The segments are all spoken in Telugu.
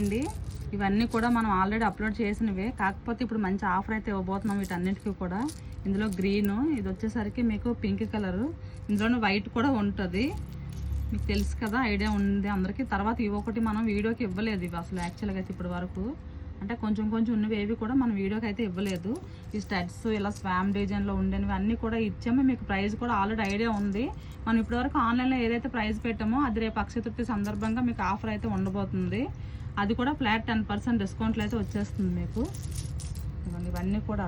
అండి ఇవన్నీ కూడా మనం ఆల్రెడీ అప్లోడ్ చేసినవే, కాకపోతే ఇప్పుడు మంచి ఆఫర్ అయితే ఇవ్వబోతున్నాం వీటన్నిటికీ కూడా. ఇందులో గ్రీను, ఇది వచ్చేసరికి మీకు పింక్ కలరు, ఇందులోనే వైట్ కూడా ఉంటుంది, మీకు తెలుసు కదా, ఐడియా ఉంది అందరికీ. తర్వాత ఇవి ఒకటి మనం వీడియోకి ఇవ్వలేదు, ఇవి అసలు యాక్చువల్గా అయితే ఇప్పటి వరకు అంటే కొంచెం కొంచెం ఉన్నవి ఏవి కూడా మనం వీడియోకి అయితే ఇవ్వలేదు. ఈ స్టడ్స్ ఇలా స్వామ్ డిజైన్లో ఉండేవి అన్నీ కూడా ఇచ్చాము, మీకు ప్రైస్ కూడా ఆల్రెడీ ఐడియా ఉంది. మనం ఇప్పటివరకు ఆన్లైన్లో ఏదైతే ప్రైస్ పెట్టామో అది రేపు అక్షయ తృతీయ సందర్భంగా మీకు ఆఫర్ అయితే ఉండబోతుంది. అది కూడా ఫ్లాట్ 10% డిస్కౌంట్లు అయితే వచ్చేస్తుంది మీకు. ఇవన్నీ కూడా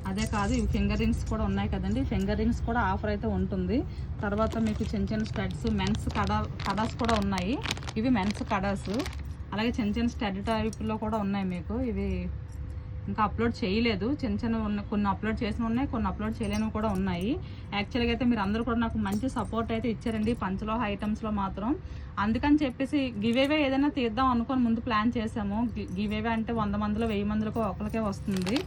అదే కాదు, ఇవి ఫింగర్ రింగ్స్ కూడా ఉన్నాయి కదండి, ఫింగర్ రింగ్స్ కూడా ఆఫర్ అయితే ఉంటుంది. తర్వాత మీకు చిన్న చిన్న స్టడ్స్, మెన్స్ కడాస్ కూడా ఉన్నాయి, ఇవి మెన్స్ కడాస్. అలాగే చిన్న చిన్న స్టడ్ టైప్లో కూడా ఉన్నాయి మీకు. ఇవి ఇంకా అప్లోడ్ చేయలేదు, చిన్న చిన్న ఉన్న కొన్ని అప్లోడ్ చేసిన ఉన్నాయి, కొన్ని అప్లోడ్ చేయలేనివి కూడా ఉన్నాయి. యాక్చువల్గా అయితే మీరు అందరూ కూడా నాకు మంచి సపోర్ట్ అయితే ఇచ్చారండి పంచలోహ ఐటమ్స్లో మాత్రం. అందుకని చెప్పేసి గివేవే ఏదైనా తీద్దాం అనుకొని ముందు ప్లాన్ చేసాము. గివేవే అంటే 100 మందిలో 1000 మందిలో ఒకరికే వస్తుంది.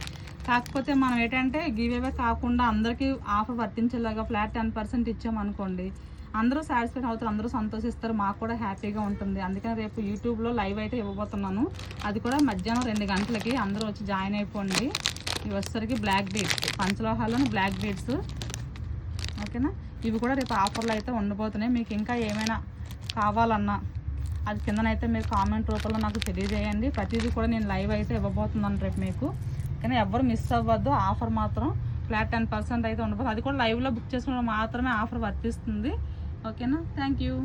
కాకపోతే మనం ఏంటంటే గివేవే కాకుండా అందరికీ ఆఫర్ వర్తించేలాగా ఫ్లాట్ 10% ఇచ్చామనుకోండి, అందరూ సాటిస్ఫైడ్ అవుతారు, అందరూ సంతోషిస్తారు, మాకు కూడా హ్యాపీగా ఉంటుంది. అందుకని రేపు యూట్యూబ్లో లైవ్ అయితే ఇవ్వబోతున్నాను, అది కూడా మధ్యాహ్నం 2 గంటలకి. అందరూ వచ్చి జాయిన్ అయిపోండి. ఇవి వచ్చేసరికి బ్లాక్ బీడ్స్, పంచలోహాల్లోని బ్లాక్ బీడ్స్, ఓకేనా. ఇవి కూడా రేపు ఆఫర్లు అయితే ఉండబోతున్నాయి. మీకు ఇంకా ఏమైనా కావాలన్నా అది కిందనైతే మీరు కామెంట్ రూపంలో నాకు తెలియజేయండి. ప్రతిదీ కూడా నేను లైవ్ అయితే ఇవ్వబోతున్నాను రేపు మీకు, కానీ ఎవ్వరు మిస్ అవ్వద్దు. ఆఫర్ మాత్రం ఫ్లాట్ 10% అయితే ఉండబోతుంది, అది కూడా లైవ్లో బుక్ చేసుకున్న మాత్రమే ఆఫర్ వర్తిస్తుంది, ఓకేనా. Thank you.